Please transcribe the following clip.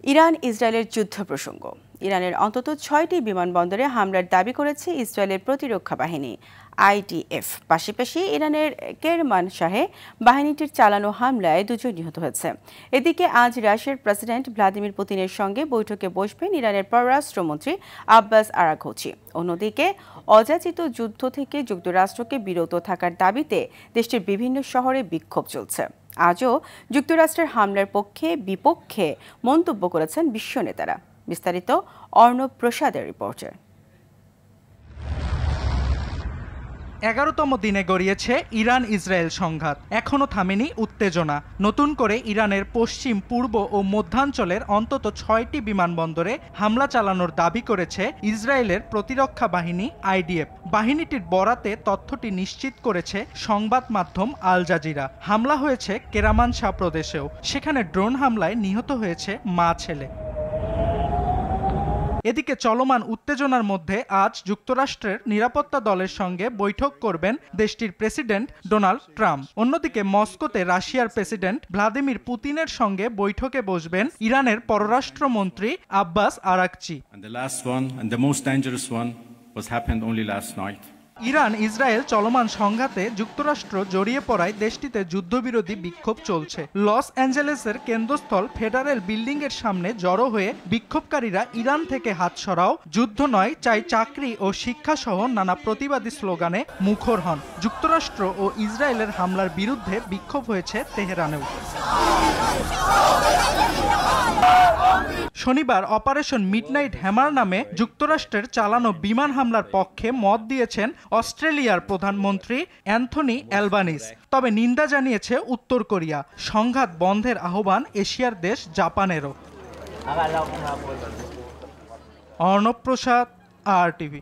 Iran ইসরায়েলের যুদ্ধ প্রসঙ্গ। ইরানের অন্তত ৬টি বিমানবন্দরে হামলার দাবি করেছে ইসরায়েলের প্রতিরক্ষা বাহিনী IDF। পাশাপাশি ইরানের কেরমানশাহে বাহিনীটির চালানো হামলায় ২ জন নিহত হয়েছে। এদিকে আজ রাশিয়ার প্রেসিডেন্ট ভ্লাদিমির পুতিনের সঙ্গে বৈঠকে বসবেন ইরানের পররাষ্ট্রমন্ত্রী আব্বাস আরাঘচি। অন্যদিকে অযাচিত যুদ্ধ থেকে যুক্তরাষ্ট্রকে বিরত থাকার দাবিতে দেশটির বিভিন্ন শহরে বিক্ষোভ চলছে। আজও যুক্তরাষ্ট্রের হামলার পক্ষে বিপক্ষে মন্তব্য করেছেন বিশ্ব নেতারা। বিস্তারিত অর্ণব প্রসাদের রিপোর্টে। ১১তম দিনে গড়িয়েছে ইরান ইসরায়েল সংঘাত। এখনও থামেনি উত্তেজনা। নতুন করে ইরানের পশ্চিম, পূর্ব ও মধ্যাঞ্চলের অন্তত ৬টি বিমানবন্দরে হামলা চালানোর দাবি করেছে ইসরায়েলের প্রতিরক্ষা বাহিনী IDF। বাহিনীটির বরাতে তথ্যটি নিশ্চিত করেছে সংবাদ মাধ্যম আল জাজিরা। হামলা হয়েছে কেরামানশাহ প্রদেশেও। সেখানে ড্রোন হামলায় নিহত হয়েছে মা ছেলে। এদিকে চলমান উত্তেজনার মধ্যে আজ যুক্তরাষ্ট্রের নিরাপত্তা দলের সঙ্গে বৈঠক করবেন দেশটির প্রেসিডেন্ট ডোনাল্ড ট্রাম্প। অন্যদিকে মস্কোতে রাশিয়ার প্রেসিডেন্ট ভ্লাদিমির পুতিনের সঙ্গে বৈঠকে বসবেন ইরানের পররাষ্ট্রমন্ত্রী আব্বাস আরাঘচি। ইরান ইসরায়েল চলমান সংঘাতে যুক্তরাষ্ট্র জড়িয়ে পড়ায় দেশটিতে যুদ্ধবিরোধী বিক্ষোভ চলছে। লস অ্যাঞ্জেলেসের কেন্দ্রস্থল ফেডারেল বিল্ডিং এর সামনে জড়ো হয়ে বিক্ষোভকারীরা ইরান থেকে হাত সরাও, যুদ্ধ নয় চাই চাকরি ও শিক্ষা সহ নানা প্রতিবাদী স্লোগানে মুখর হন। যুক্তরাষ্ট্র ও ইসরায়েলের হামলার বিরুদ্ধে বিক্ষোভ হয়েছে তেহরানেও। শনিবার অপারেশন মিডনাইট হ্যামার নামে যুক্তরাষ্ট্রের চালানো বিমান হামলার পক্ষে মত দিয়েছেন অস্ট্রেলিয়ার প্রধানমন্ত্রী অ্যান্থনি অ্যালবানিজ। তবে নিন্দা জানিয়েছে উত্তর কোরিয়া। সংঘাত বন্ধের আহ্বান এশিয়ার দেশ জাপানেরও। অর্ণব প্রসাদ, RTV।